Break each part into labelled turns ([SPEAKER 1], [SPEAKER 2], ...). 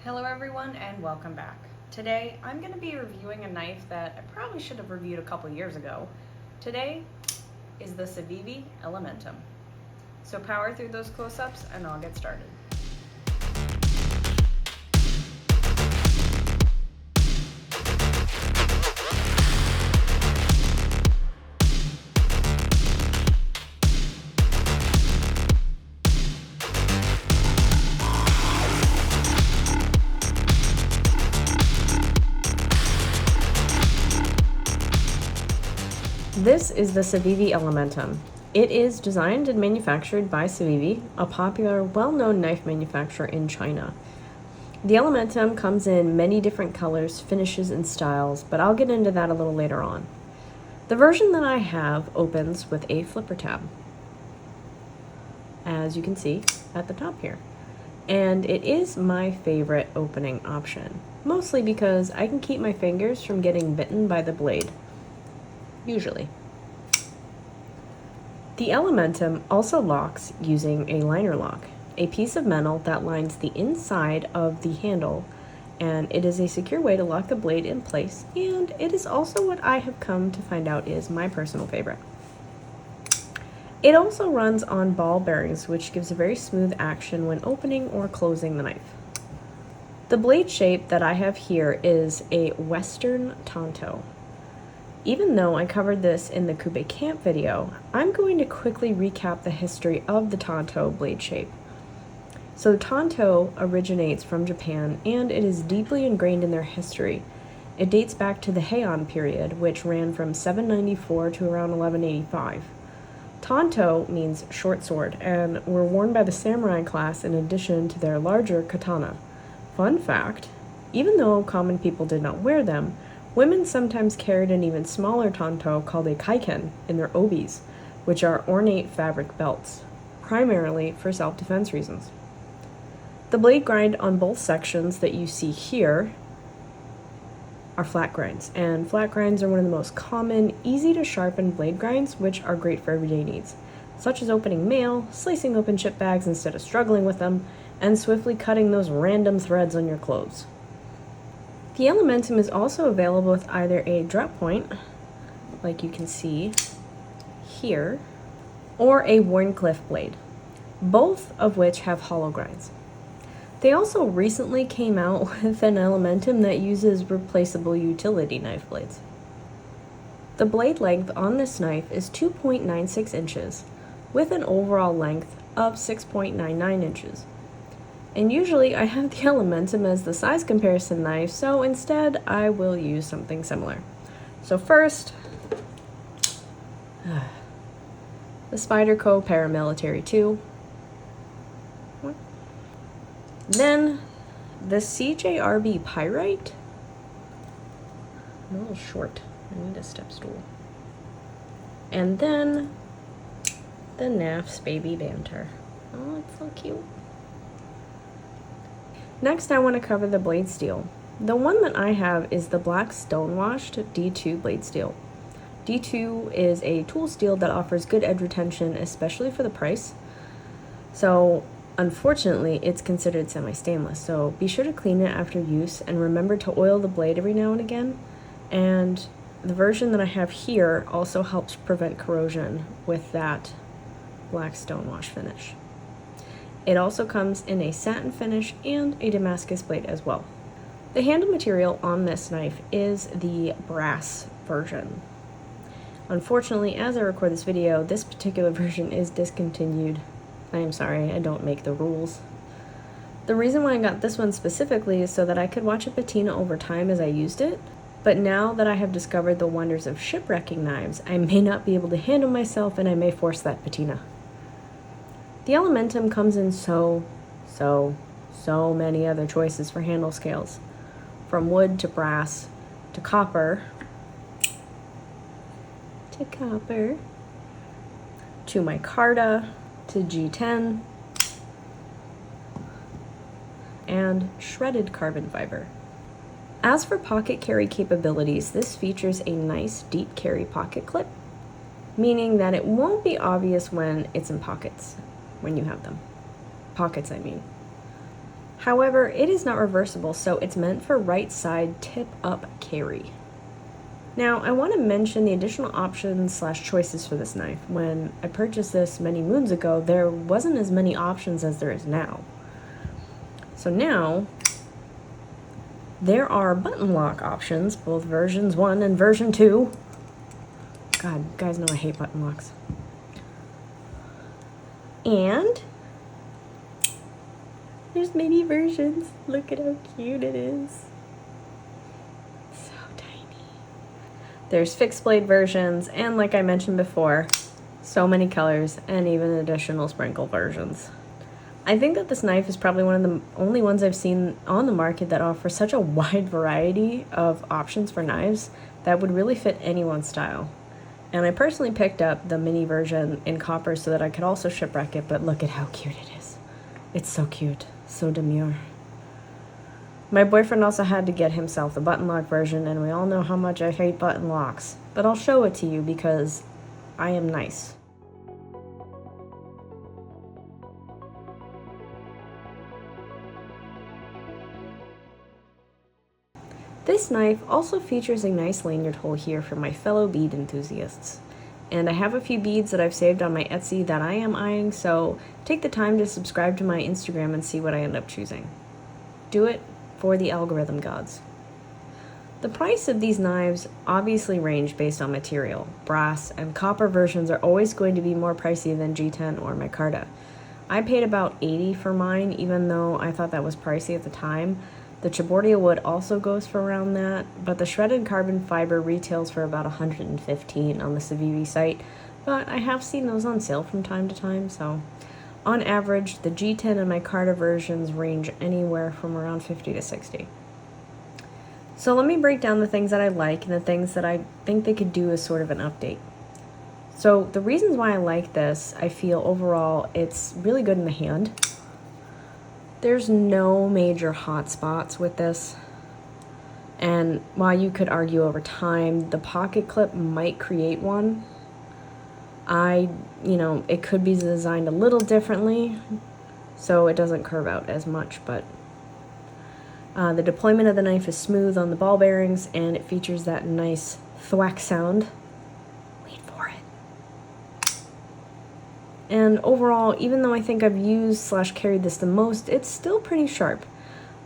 [SPEAKER 1] Hello everyone and welcome back. Today I'm going to be reviewing a knife that I probably should have reviewed a couple years ago. Today is the Civivi Elementum. So power through those close-ups and I'll get started. This is the Civivi Elementum. It is designed and manufactured by Civivi, a popular, well-known knife manufacturer in China. The Elementum comes in many different colors, finishes, and styles, but I'll get into that a little later on. The version that I have opens with a flipper tab, as you can see at the top here. And it is my favorite opening option, mostly because I can keep my fingers from getting bitten by the blade. Usually. The Elementum also locks using a liner lock, a piece of metal that lines the inside of the handle, and it is a secure way to lock the blade in place, and it is also what I have come to find out is my personal favorite. It also runs on ball bearings, which gives a very smooth action when opening or closing the knife. The blade shape that I have here is a Western Tanto. Even though I covered this in the Kube Camp video, I'm going to quickly recap the history of the Tanto blade shape. So Tanto originates from Japan and it is deeply ingrained in their history. It dates back to the Heian period, which ran from 794 to around 1185. Tanto means short sword and were worn by the samurai class in addition to their larger katana. Fun fact, even though common people did not wear them, women sometimes carried an even smaller tanto called a kaiken in their obis, which are ornate fabric belts, primarily for self-defense reasons. The blade grind on both sections that you see here are flat grinds, and flat grinds are one of the most common, easy to sharpen blade grinds, which are great for everyday needs, such as opening mail, slicing open chip bags instead of struggling with them, and swiftly cutting those random threads on your clothes. The Elementum is also available with either a drop point, like you can see here, or a Wharncliffe blade, both of which have hollow grinds. They also recently came out with an Elementum that uses replaceable utility knife blades. The blade length on this knife is 2.96 inches, with an overall length of 6.99 inches. And usually I have the Elementum as the size comparison knife, so instead I will use something similar. So first, the Spyderco Paramilitary 2. Then the CJRB Pyrite. I'm a little short, I need a step stool. And then the NAF's Baby Banter. Oh, it's so cute. Next, I want to cover the blade steel. The one that I have is the black stonewashed D2 blade steel. D2 is a tool steel that offers good edge retention, especially for the price. So, unfortunately, it's considered semi-stainless, so be sure to clean it after use and remember to oil the blade every now and again. And the version that I have here also helps prevent corrosion with that black stonewash finish. It also comes in a satin finish and a Damascus blade as well. The handle material on this knife is the brass version. Unfortunately, as I record this video, this particular version is discontinued. I am sorry, I don't make the rules. The reason why I got this one specifically is so that I could watch a patina over time as I used it, but now that I have discovered the wonders of shipwrecking knives, I may not be able to handle myself and I may force that patina. The Elementum comes in so many other choices for handle scales, from wood to brass to copper to micarta to G10 and shredded carbon fiber. As for pocket carry capabilities, this features a nice deep carry pocket clip, meaning that it won't be obvious when it's in pockets when you have them. Pockets, I mean. However, it is not reversible, so it's meant for right side tip up carry. Now, I want to mention the additional options / choices for this knife. When I purchased this many moons ago, there wasn't as many options as there is now. So now, there are button lock options, both versions 1 and version 2. God, you guys know I hate button locks. And there's many versions. Look at how cute it is. So tiny. There's fixed blade versions, and like I mentioned before, so many colors and even additional sprinkle versions. I think that this knife is probably one of the only ones I've seen on the market that offers such a wide variety of options for knives that would really fit anyone's style. And I personally picked up the mini version in copper so that I could also shipwreck it, but look at how cute it is. It's so cute, so demure. My boyfriend also had to get himself the button lock version, and we all know how much I hate button locks, but I'll show it to you because I am nice. This knife also features a nice lanyard hole here for my fellow bead enthusiasts. And I have a few beads that I've saved on my Etsy that I am eyeing, so take the time to subscribe to my Instagram and see what I end up choosing. Do it for the algorithm gods. The price of these knives obviously range based on material. Brass and copper versions are always going to be more pricey than G10 or micarta. I paid about $80 for mine, even though I thought that was pricey at the time. The Chabordia wood also goes for around that, but the shredded carbon fiber retails for about $115 on the Civivi site, but I have seen those on sale from time to time, so on average, the G10 and micarta versions range anywhere from around $50 to $60. So let me break down the things that I like and the things that I think they could do as sort of an update. So the reasons why I like this, I feel overall it's really good in the hand. There's no major hot spots with this, and while you could argue over time the pocket clip might create one, it could be designed a little differently so it doesn't curve out as much, but the deployment of the knife is smooth on the ball bearings and it features that nice thwack sound. Wait for it. And overall, even though I think I've used / carried this the most, it's still pretty sharp.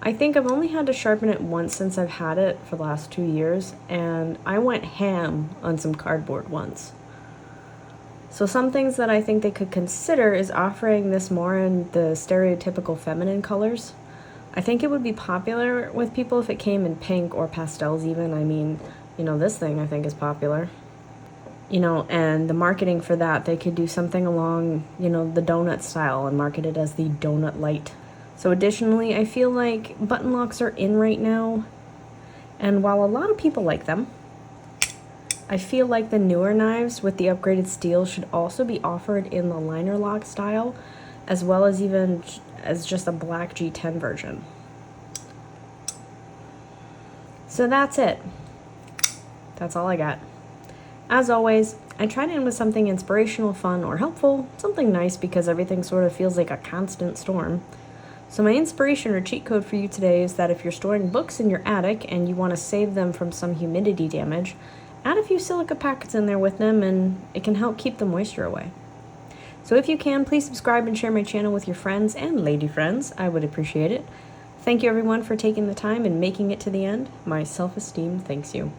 [SPEAKER 1] I think I've only had to sharpen it once since I've had it for the last 2 years, and I went ham on some cardboard once. So some things that I think they could consider is offering this more in the stereotypical feminine colors. I think it would be popular with people if it came in pink or pastels even. I mean, this thing I think is popular. And the marketing for that, they could do something along, the donut style and market it as the donut light. So additionally, I feel like button locks are in right now, and while a lot of people like them, I feel like the newer knives with the upgraded steel should also be offered in the liner lock style, as well as even as just a black G10 version. So that's it. That's all I got. As always, I try to end with something inspirational, fun, or helpful, something nice because everything sort of feels like a constant storm. So my inspiration or cheat code for you today is that if you're storing books in your attic and you want to save them from some humidity damage, add a few silica packets in there with them and it can help keep the moisture away. So if you can, please subscribe and share my channel with your friends and lady friends. I would appreciate it. Thank you everyone for taking the time and making it to the end. My self-esteem thanks you.